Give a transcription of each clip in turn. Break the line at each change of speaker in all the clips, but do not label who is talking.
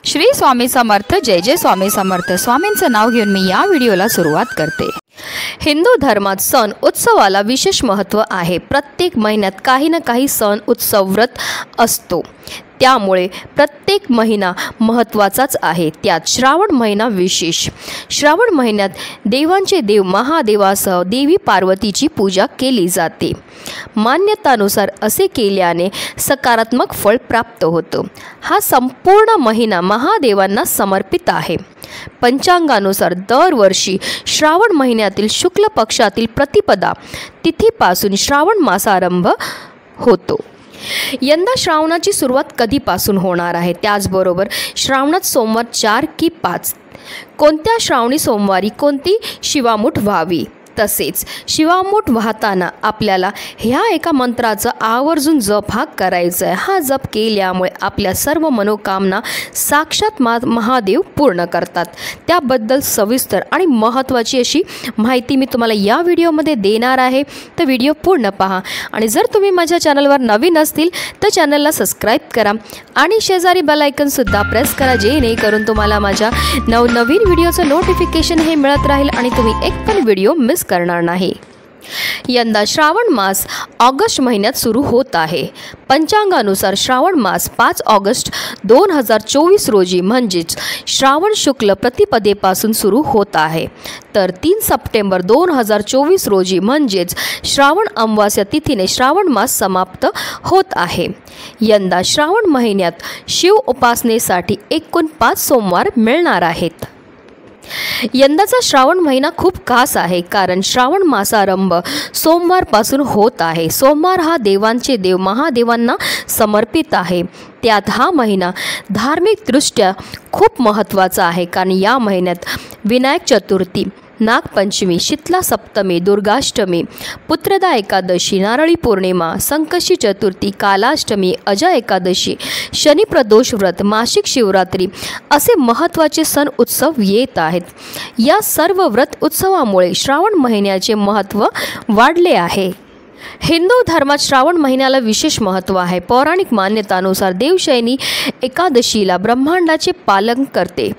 श्री स्वामी समर्थ। जय जय स्वामी समर्थ। स्वामींचं नाव घेऊन मी या व्हिडिओला सुरुवात करते। हिंदू धर्मात सण उत्सवाला विशेष महत्त्व आहे। प्रत्येक महिन्यात काही ना काही सण उत्सव व्रत असतो, त्यामुळे प्रत्येक महिना महत्त्वाचाच आहे। त्यात श्रावण महिना विशेष। श्रावण महिन्यात देवांचे देव महादेवासह देवी पार्वतीची पूजा केली जाते। मान्यतानुसार असे केल्याने सकारात्मक फळ प्राप्त होतं। हा संपूर्ण महिना महादेवांना समर्पित आहे। पंचांगानुसार दरवर्षी श्रावण महिन्यातील शुक्ल पक्षातील प्रतिपदा तिथीपासून श्रावण मासारंभ होतो। यंदा श्रावणाची सुरुवात कधीपासून होणार आहे, त्याचबरोबर श्रावणात सोमवार 4 की 5, कोणत्या श्रावणी सोमवारी कोणती शिवामूठ व्हावी, तसेच शिवामूठ वाहताना आपल्याला ह्या एका मंत्राचा आवर्जून जप हा करायचा आहे। हा जप केल्यामुळे आपल्या सर्व मनोकामना साक्षात महादेव पूर्ण करतात। त्याबद्दल सविस्तर आणि महत्त्वाची अशी माहिती मी तुम्हाला या व्हिडिओमध्ये देणार आहे, तर व्हिडिओ पूर्ण पहा। आणि जर तुम्ही माझ्या चॅनलवर नवीन असतील तर चॅनलला सबस्क्राईब करा आणि शेजारी बेल आयकॉनसुद्धा प्रेस करा, जेणेकरून तुम्हाला माझ्या नवनवीन व्हिडिओचं नोटिफिकेशन हे मिळत राहील आणि तुम्ही एक पण व्हिडिओ मिस करणार नाही। यंदा श्रावण मास ऑगस्ट महिन्यात सुरू होत आहे। पंचांगानुसार श्रावण मास 5 ऑगस्ट 2024 रोजी म्हणजेच श्रावण शुक्ल प्रतिपदेपासून सुरू होत आहे, तर 3 सप्टेंबर 2024 रोजी म्हणजेच श्रावण अमावास्या तिथीने श्रावण मास समाप्त होत आहे। यंदा श्रावण महिन्यात शिव उपासनेसाठी एकूण 5 सोमवार मिळणार आहेत। यंदाचा श्रावण महिना खूप खास आहे, कारण श्रावण मासारंभ सोमवारपासून होत आहे। सोमवार हा देवांचे देव महादेवांना समर्पित आहे। त्यात हा महिना धार्मिकदृष्ट्या खूप महत्त्वाचा आहे, कारण या महिन्यात विनायक चतुर्थी, नागपंचमी, शीतला सप्तमी, दुर्गाष्टमी, पुत्रदा एकादशी, नारळी पौर्णिमा, संकष्टी चतुर्थी, कालाष्टमी, अजा एकादशी, शनिप्रदोष व्रत, मासिक शिवरात्री असे महत्त्वाचे सण उत्सव येत आहेत। या सर्व व्रत उत्सवामुळे श्रावण महिन्याचे महत्त्व वाढले आहे। हिंदू धर्मात श्रावण महिन्याला विशेष महत्त्व आहे। पौराणिक मान्यतानुसार देवशयनी एकादशीला ब्रह्मांडाचे पालन करते।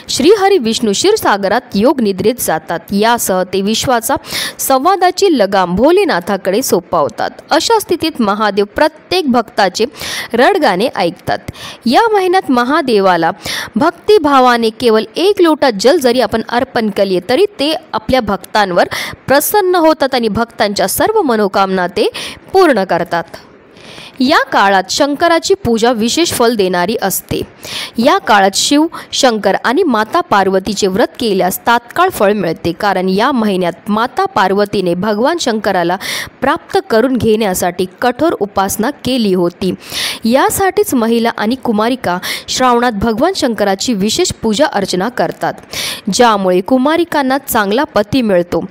श्रीहरी विष्णू क्षीरसागरात योग निद्रेत जातात। यासह ते विश्वाचा संवादाची लगाम भोलेनाथाकडे सोपवतात। अशा स्थितीत महादेव प्रत्येक भक्ताचे रडगाणे ऐकतात। या महिन्यात महादेवाला भक्तिभावाने केवळ 1 लोटा जल जरी आपण अर्पण केले तरी ते आपल्या भक्तांवर प्रसन्न होतात आणि भक्तांच्या सर्व मनोकामना ते पूर्ण करतात। या काळात शंकराची पूजा विशेष फल देणारी असते। या काळात शिव, शंकर आणि माता पार्वतीचे व्रत केल्यास तात्काळ फळ मिळते, कारण या महिन्यात माता पार्वतीने भगवान शंकराला प्राप्त करून घेण्यासाठी कठोर उपासना केली होती। यासाठीच महिला आणि कुमारिका श्रावणात भगवान शंकराची विशेष पूजा अर्चना करतात, ज्यामुळे कुमारिकांना चांगला पती मिळतो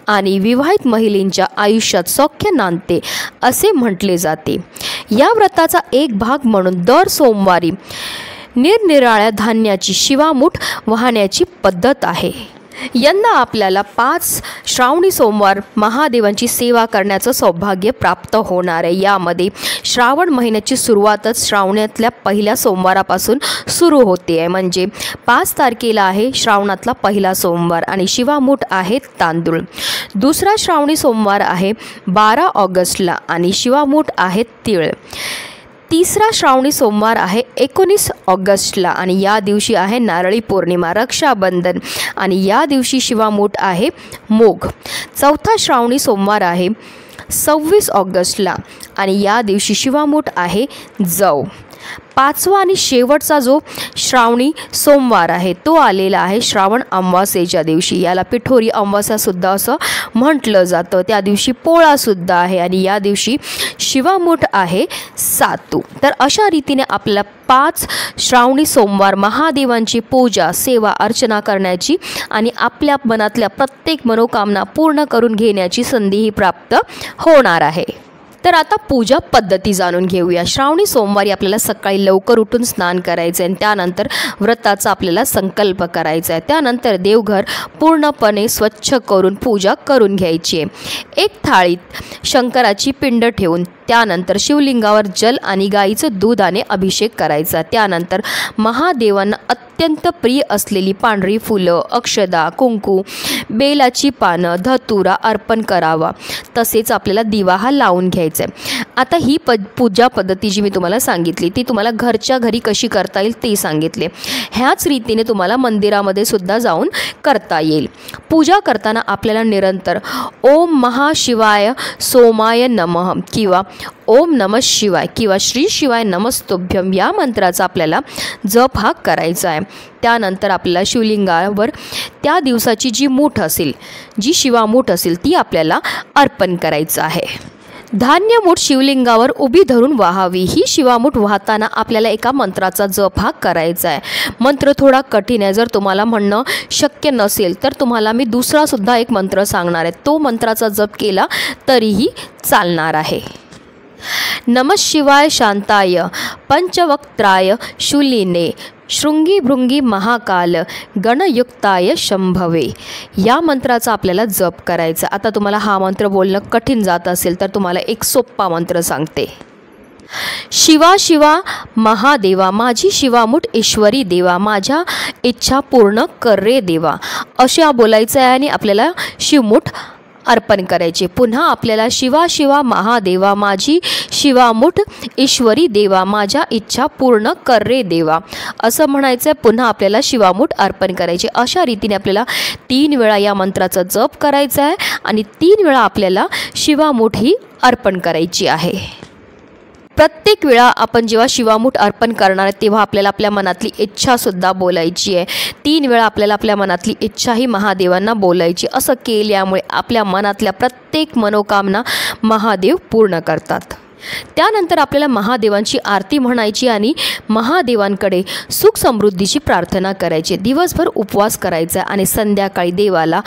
आणि विवाहित महिलांच्या आयुष्यात सौख्य नांदते असे म्हटले जाते। या व्रताचा एक भाग म्हणून दर सोमवारी निरनिराळ्या धान्याची शिवामूठ वाहण्याची पद्धत आहे। यंदा आपल्याला 5 श्रावणी सोमवार महादेवांची सेवा करण्याचं सौभाग्य प्राप्त होणार आहे। यामध्ये श्रावण महिन्याची सुरुवातच श्रावणातल्या पहिल्या सोमवारापासून सुरू होते आहे, म्हणजे 5 तारखेला आहे श्रावणातला पहिला सोमवार आणि शिवामूठ आहे तांदूळ। दुसरा श्रावणी सोमवार आहे 12 ऑगस्टला आणि शिवामूठ आहे तीळ। तिसरा श्रावणी सोमवार आहे 19 ऑगस्टला आणि या दिवशी आहे नारळी पौर्णिमा, रक्षाबंधन आणि या दिवशी शिवामूठ आहे मूग। चौथा श्रावणी सोमवार आहे 26 ऑगस्टला आणि या दिवशी शिवामूठ आहे जव। 5वा आणि शेवटचा जो श्रावणी सोमवार आहे तो आलेला आहे श्रावण अमावास्येच्या दिवशी। याला पिठोरी अमावास्यासुद्धा असं म्हटलं जातं। त्या दिवशी पोळासुद्धा आहे आणि या दिवशी शिवामूठ आहे सातू। तर अशा रीतीने आपल्याला 5 श्रावणी सोमवार महादेवांची पूजा, सेवा, अर्चना करण्याची आणि आपल्या मनातल्या प्रत्येक मनोकामना पूर्ण करून घेण्याची संधीही प्राप्त होणार आहे। तर आता पूजा पद्धती जाणून घेऊया। श्रावणी सोमवारी आपल्याला सकाळी लवकर उठून स्नान करायचं आहे, त्यानंतर व्रताचा आपल्याला संकल्प करायचा आहे। त्यानंतर देवघर पूर्णपणे स्वच्छ करून पूजा करून घ्यायची आहे। एक थाळीत शंकराची पिंड ठेवून त्यानंतर शिवलिंगावर जल आणि गाईचं दुधाने अभिषेक करायचा। त्यानंतर महादेवांना अत्यंत प्रिय असलेली पांढरी फुलं, अक्षदा, कुंकू, बेलाची पानं, धतुरा अर्पण करावा। तसेच आपल्याला दिवा हा लावून घ्यायचा आहे। आता ही पूजा पद्धती जी मी तुम्हाला सांगितली ती तुम्हाला घरच्या घरी कशी करता येईल ते सांगितले। ह्याच रीतीने तुम्हाला मंदिरामध्ये सुद्धा जाऊन करता येईल। पूजा करताना आपल्याला निरंतर ओम महाशिवाय सोमाय नमः किंवा ओम नमः शिवाय किंवा श्री शिवाय नमस्तुभ्यम या मंत्राचा आपल्याला जप हा करायचा आहे। त्यानंतर आपल्याला शिवलिंगावर त्या दिवसाची जी मूठ असेल, जी शिवामूठ असेल ती आपल्याला अर्पण करायचं आहे। धान्य मूठ शिवलिंगावर उभी धरून वाहावी। ही शिवामूठ वाहताना आपल्याला एका मंत्राचा जप हा करायचा आहे। मंत्र थोडा कठीण आहे, जर तुम्हाला म्हणणं शक्य नसेल तर तुम्हाला मी दुसरा सुद्धा एक मंत्र सांगणार आहे, तो मंत्राचा जप केला तरीही चालणार आहे। नमः शिवाय शांताय पंचवक्त्राय शूलिने शृंगी भृंगी महाकाल गणयुक्ताय शंभवे या मंत्राचा आपल्याला जप करायचा। आता तुम्हाला हा मंत्र बोलणं कठीण जात असेल तर तुम्हाला एक सोपा मंत्र सांगते। शिवा शिवा महादेवा माझी शिवामूठ ईश्वरी देवा, माझ्या इच्छा पूर्ण कर रे देवा, अशा बोलायचं आहे आणि आपल्याला शिवमूठ अर्पण करायचे। पुन्हा आपल्याला शिवा शिवा महादेवा माझी शिवामूठ ईश्वरी देवा, माझ्या इच्छा पूर्ण कर रे देवा असं म्हणायचं आहे। पुन्हा आपल्याला शिवामूठ अर्पण करायचे। अशा रीतीने आपल्याला 3 वेळा या मंत्राचा जप करायचा आहे आणि 3 वेळा आपल्याला शिवामूठ ही अर्पण करायची आहे। प्रत्येक वेळा आपण जेव्हा शिवामूठ अर्पण करणार आहे तेव्हा आपल्याला आपल्या मनातली इच्छासुद्धा बोलायची आहे। 3 वेळा आपल्याला आपल्या मनातली इच्छाही महादेवांना बोलायची। असं केल्यामुळे आपल्या मनातल्या प्रत्येक मनोकामना महादेव पूर्ण करतात। त्यानंतर आपल्याला महादेवांची आरती म्हणायची आणि महादेवांकडे सुख समृद्धीची प्रार्थना करायची। दिवसभर उपवास करायचा आणि संध्याकाळी देवाला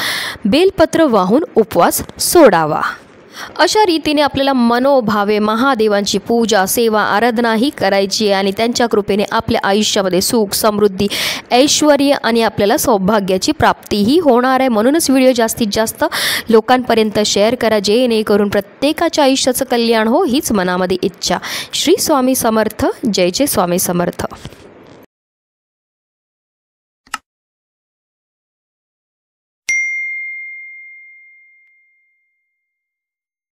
बेलपत्र वाहून उपवास सोडावा। अशा रीतीने आपल्याला मनोभावे महादेवांची पूजा सेवा आराधना ही करायची आहे आणि त्यांच्या कृपेने आपल्या आयुष्यामध्ये सुख समृद्धी ऐश्वर्य आणि आपल्याला सौभाग्याची प्राप्तीही होणार आहे। म्हणूनच व्हिडिओ जास्तीत जास्त लोकांपर्यंत शेअर करा, जेणेकरून प्रत्येकाच्या आयुष्याचं कल्याण हो हीच मनामध्ये इच्छा। श्री स्वामी समर्थ। जय जय स्वामी समर्थ।